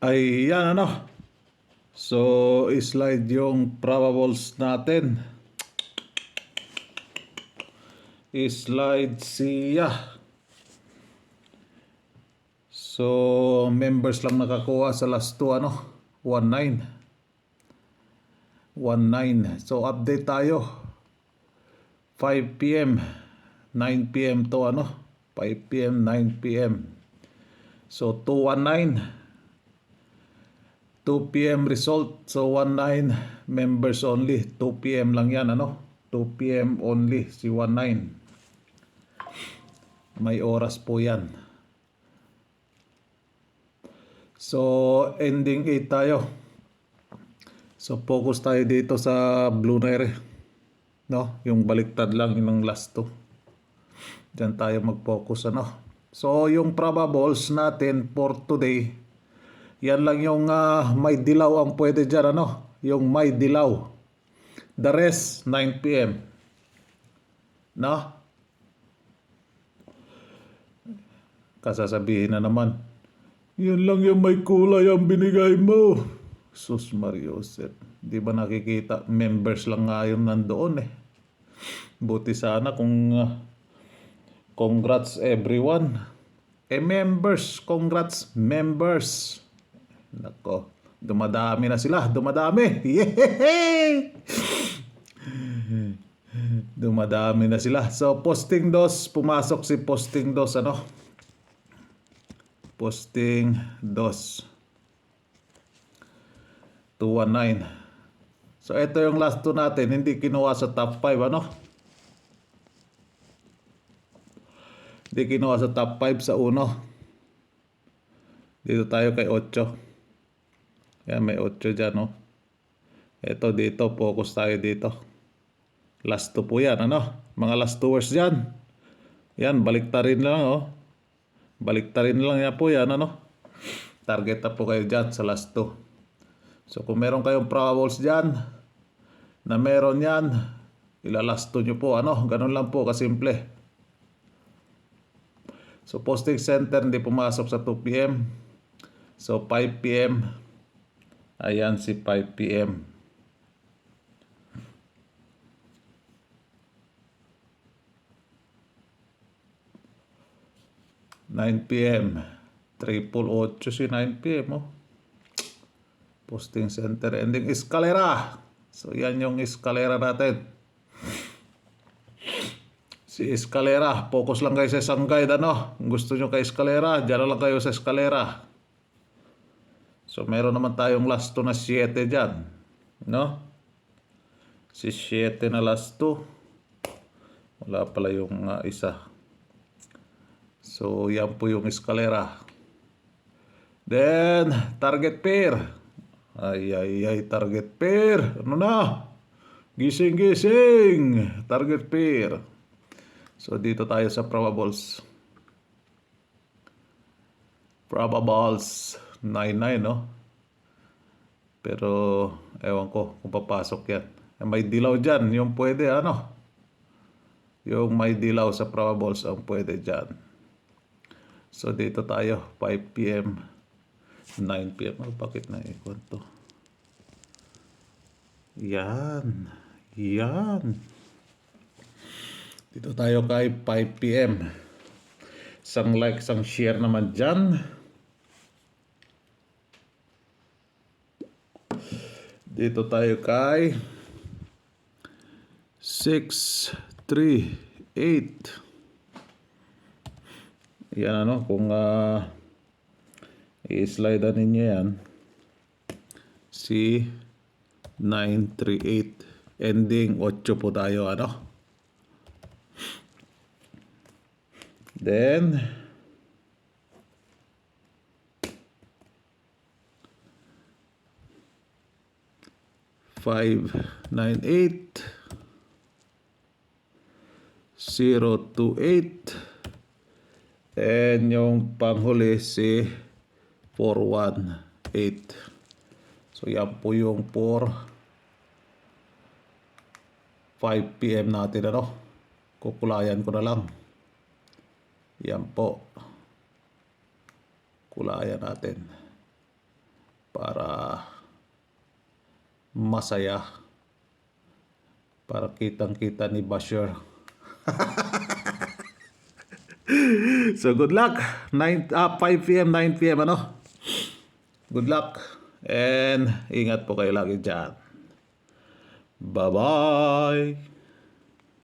Ayan ano. So, slide yung probables natin. Slide siya. So, members lang nakakuha sa last 2 ano. 19. 19. So, update tayo. 5 p.m. 9 p.m. to ano. 5 p.m. 9 p.m. So, 219. 2 p.m. result. So 19 members only. 2 p.m. lang yan ano. 2 p.m. only si 19. May oras po yan. So ending 8 tayo. So focus tayo dito sa Blue Nair. No? Yung baliktad lang yung last 2. Diyan tayo mag-focus ano. So yung probables natin for today, yan lang yung may dilaw ang pwede dyan ano. Yung may dilaw. The rest 9 p.m. No? Kasasabihin na naman, yun lang yung may kulay ang binigay mo. Sus Mariosep. Di ba nakikita? Members lang nga yung nandoon eh. Buti sana kung congrats everyone. Members. Congrats members. Nako. Dumadami na sila. Dumadami. Yehey! Dumadami na sila. So, posting dos. Pumasok si posting dos. Ano? Posting dos. 219. So, ito yung last 2 natin. Hindi kinuha sa top 5. Ano? Hindi kinuha sa top 5 sa 1. Dito tayo kay 8. Yan, may 8 dyan, no? Ito dito, focus tayo dito. Last 2 po yan, ano? Mga last 2ers dyan. Yan, baliktarin lang, oh. Baliktarin lang yan po yan, ano? Target na po kayo dyan sa last 2. So, kung meron kayong probables dyan, na meron yan, ilalasto nyo po, ano? Ganun lang po, kasimple. So, posting center hindi pumasok sa 2 p.m. So, 5 p.m. Ayan si 5 p.m. (9 p.m.) 888 si 9 p.m. oh. Posting center ending escalera. So, yan yung escalera natin. Si escalera, focus lang kayo sa isang guide, ano? Kung gusto nyo kay escalera, dyan lang kayo sa escalera. So, meron naman tayong last 2 na 7 dyan. No? Si 7 na last 2. Wala pala yung isa. So, yan po yung escalera. Then, target pair. Ay, target pair. Ano na? Gising. Target pair. So, dito tayo sa probables. Probables 99, no? Pero, ewan ko kung papasok yan. May dilaw dyan. Yung pwede, ano? Yung may dilaw sa probables ang pwede dyan. So, dito tayo. 5 p.m. 9 p.m. Oh, bakit na ikon to? Yan. Dito tayo kay 5 p.m. Isang like, isang share naman dyan. Dito tayo kay 638. Yan ano, kung i-slide ninyo yan. Si 938. Ending 8 po tayo, ano? Then, (598) 028, and yung panghuli si 418. So yan po yung 5 p.m. natin, ano? Kukulayan ko na lang. Yan po. Kulayan natin. para masaya. Para kitang-kita ni Bashir. So good luck. 5 p.m., 9 p.m. ano? Good luck. And ingat po kayo lagi dyan. Bye-bye.